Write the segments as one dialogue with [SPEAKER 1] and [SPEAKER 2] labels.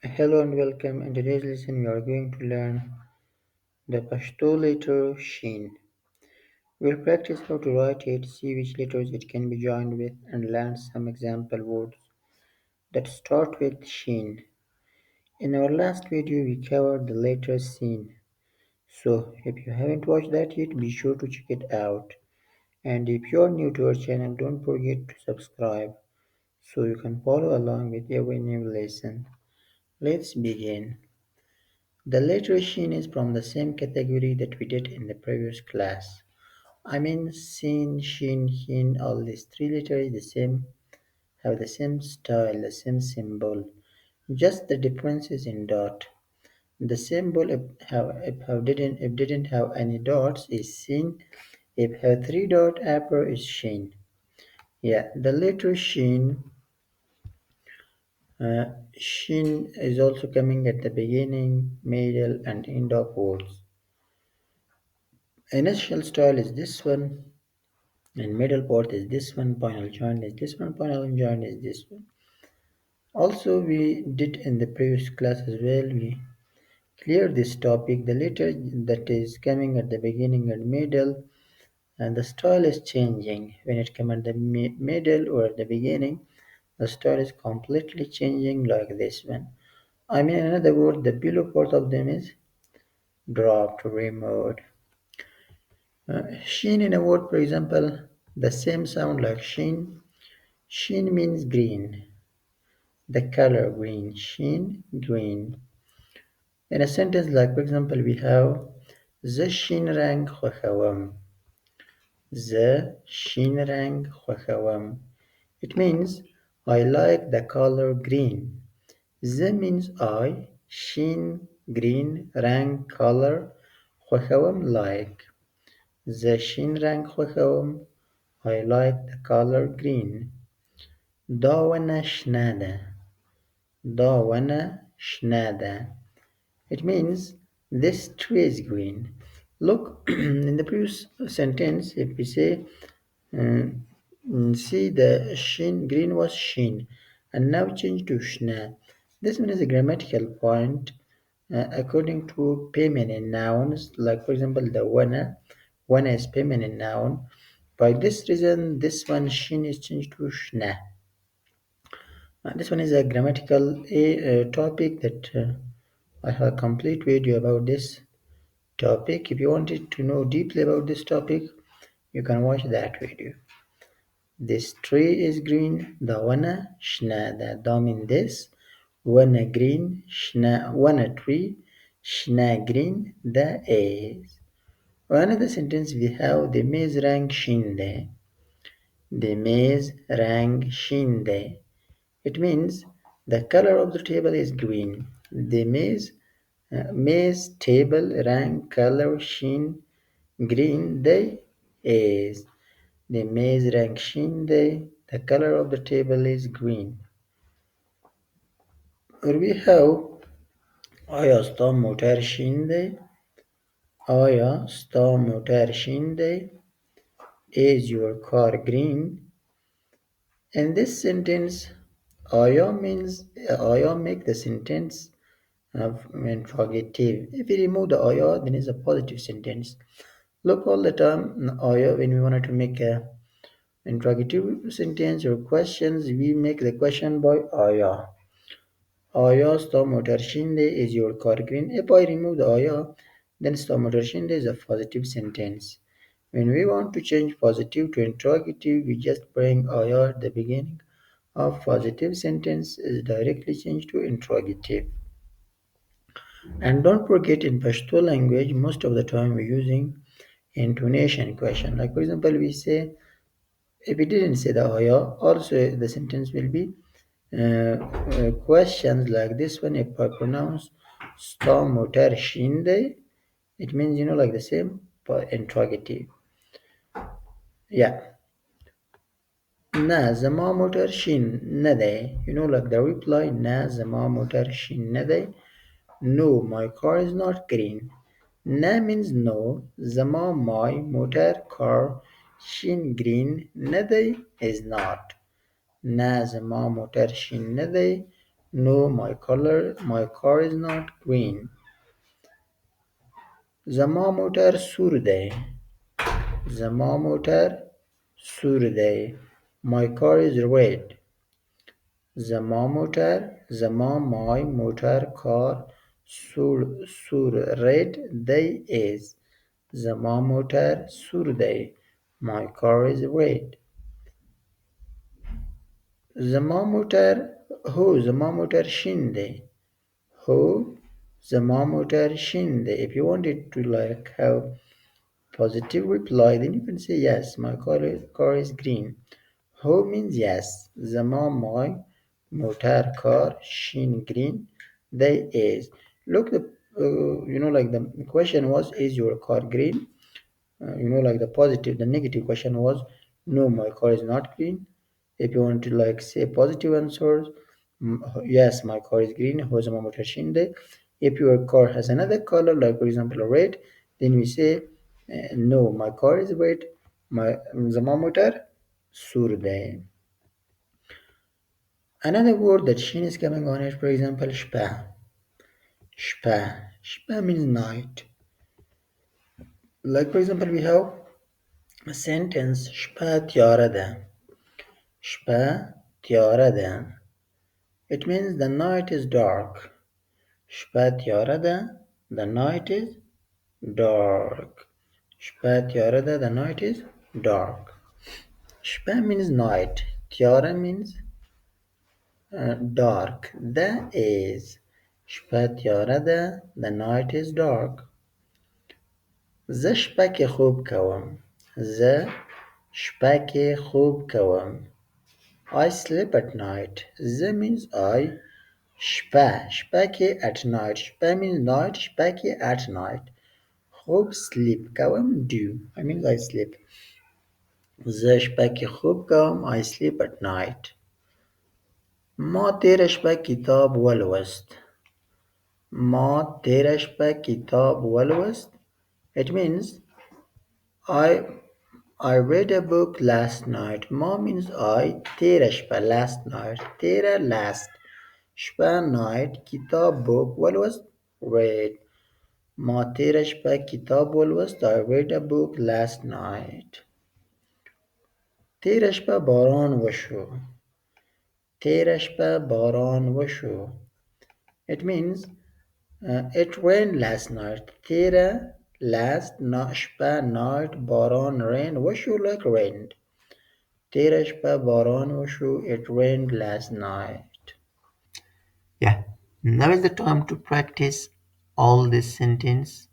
[SPEAKER 1] Hello and welcome. In today's lesson, we are going to learn the Pashto letter Shin. We'll practice how to write it, see which letters it can be joined with, and learn some example words that start with Shin. In our last video, we covered the letter Sin. So, if you haven't watched that yet, be sure to check it out. And if you're new to our channel, don't forget to subscribe so you can follow along with every new lesson. Let's begin. The letter Shin is from the same category that we did in the previous class. I mean Sin, Shin, Hin, all these three letters have the same style, the same symbol. Just the difference is in dot. The symbol if didn't have any dots is Sin. If have three dot upper is Shin. Yeah, the letter Shin is also coming at the beginning, middle, and end of words. Initial style is this one, and middle part is this one, final joint is this one, final joint is this one. Also, we did in the previous class as well, we cleared this topic. The letter that is coming at the beginning and middle, and the style is changing. When it comes at the middle or at the beginning, the style is completely changing like this one. I mean, in other words, the below part of them is dropped, removed. Sheen in a word, for example, the same sound like sheen. Sheen means green, the color green. Sheen, green. In a sentence like, for example, we have the sheen rang خوشوم. The sheen rang خوشوم. It means I like the color green. The means I, sheen, green, rang, color, خوشوم, like. The sheen rang خوشوم. I like the color green. داونا شناده. داونا شناده. It means this tree is green. Look, in the previous sentence, if we say, uh, see the sheen, green was sheen, and now change to shna. This one is a grammatical point according to feminine nouns, like for example, the wana is feminine noun. By this reason, this one sheen is changed to shna. This one is a grammatical topic that I have a complete video about this topic. If you wanted to know deeply about this topic, you can watch that video. This tree is green. The wana shna. The dom in this. Wana green. Shna wana tree. Shna green. The is. Another sentence we have the maze rang shinde. The maze rang shinde. It means the color of the table is green. The maze table rank color sheen green day is. The maze rank sheen day. The color of the table is green. Or we have آیا ستا موتر شین دی؟ آیا ستا موتر شین دی? Is your car green? In this sentence, آیا means آیا make the sentence interrogative. If we remove the aya, then it's a positive sentence. Look, all the time, aya, when we wanted to make a interrogative sentence or questions, we make the question by aya. Aya sta motor shinde is your car green. If I remove the aya, then sta motor shinde is a positive sentence. When we want to change positive to interrogative, we just bring aya at the beginning of positive sentence is directly changed to interrogative. And don't forget, in Pashto language, most of the time we're using intonation question. Like for example, we say, if we didn't say the aya, also the sentence will be questions like this one. If I pronounce sta motor shinde, it means, like the same interrogative. Yeah. Na zama motor shin nade. Like the reply, na zama motor shin nade. No, my car is not green. Na means no. Zama my motor car shin green. Nade is not. Na zama motor shin nade. No, my car is not green. زما موټر سور دی. زما موټر سور دی. My car is red. زما my موټر کار سور red دی is. زما موټر سور دی. My car is red. زما موټر شین دی. هو زما موټر شین دی. If you wanted to like have positive reply, then you can say yes, my car is green. Who means yes. زما my motor car shin green. They is. Look the like the question was, is your car green? Like the positive, the negative question was, no, my car is not green. If you want to like say positive answers, yes, my car is green. هو زما موتر شین دی. If your car has another color, like for example red, then we say no, my car is red. زما موتر سور دی. Another word that shin is coming on it, for example, شپه. شپه means night. Like for example, we have a sentence, شپه تیاره ده. شپه تیاره ده. It means the night is dark. شپه تیاره ده. The night is dark. شپه تیاره ده. The night is dark. شپه means night. تیاره means dark. That is. شپه تیاره ده. The night is dark. زه شپه کې خوب کوم. زه شپه کې خوب کوم. I sleep at night. زه means I. شپه کې at night. شپه means night. شپه کې at night. خوب sleep کوم do. I mean I sleep. زه شپه کې خوب کوم. I sleep at night. ما تېره شپه کتاب ولوست. ما تېره شپه کتاب ولوست. It means I read a book last night. ما means I. تېره شپه last night. تېره last. شپه night. کتاب book. ولوست read. ما تېره شپه کتاب ولوست. I read a book last night. تېره شپه باران وشو. تېره شپه باران وشو. It means it rained last night. تېره last شپه night باران rain وشو like rained. تېره شپه باران وشو. It rained last night. Yeah, now is the time to practice all this sentence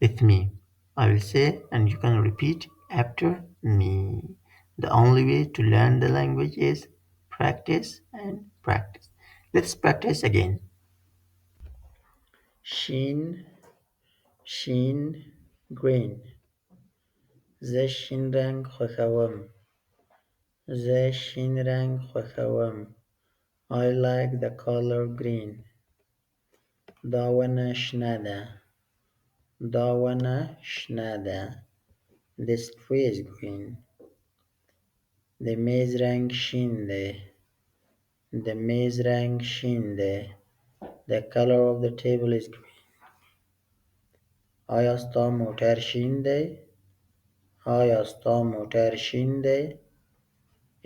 [SPEAKER 1] with me. I will say and you can repeat after me. The only way to learn the language is practice and practice. Let's practice again. شین green. زه شین رنگ خوښوم. زه شین رنگ خوښوم. I like the color green. دا ونه شنه ده. دا ونه شنه ده. This tree is green. د میز رنګ شین دی. د میز رنګ شین دی. The color of the table is green. آیا ستا موټر شین دی؟ آیا ستا موټر شین دی؟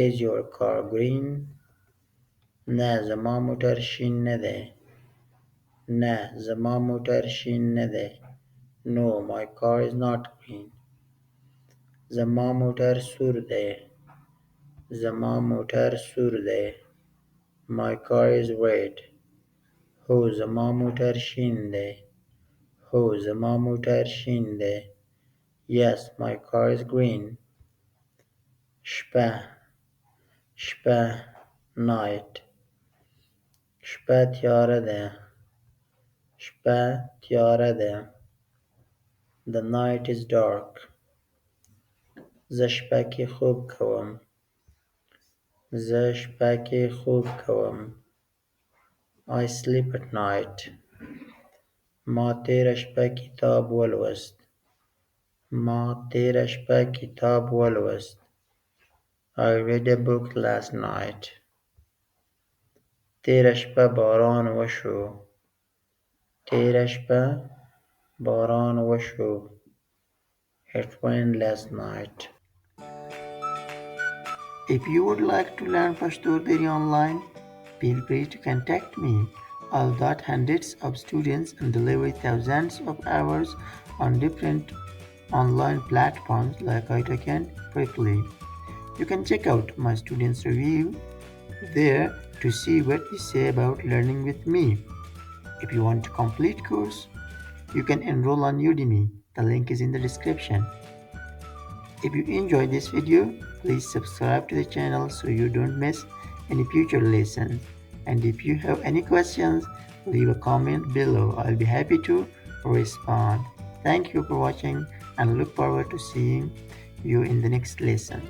[SPEAKER 1] Is your car green? نه زما موټر شین نه دی. نه زما موټر شین نه دی. No, my car is not green. زما موټر سور دی. زما موټر سور دی. My car is red. هو زما موټر شین دی. هو زما موټر شین دی. Yes, my car is green. شپه night. شپه تیاره ده. شپه تیاره ده. The night is dark. زه شپه کې خوب کوم. زه شپه کې خوب کوم. I sleep at night. ما تېره شپه کتاب ولوست. ما تېره شپه کتاب ولوست. I read a book last night. تیره شپه باران وشو. تیره شپه باران وشو. It rained last night. If you would like to learn Pashto very online, feel free to contact me. I've taught hundreds of students and delivered thousands of hours on different online platforms like Itacan Preply. You can check out my students' review there to see what they say about learning with me. If you want a complete course, you can enroll on Udemy. The link is in the description. If you enjoyed this video, please subscribe to the channel so you don't miss any future lessons. And if you have any questions, leave a comment below. I'll be happy to respond. Thank you for watching and look forward to seeing you in the next lesson.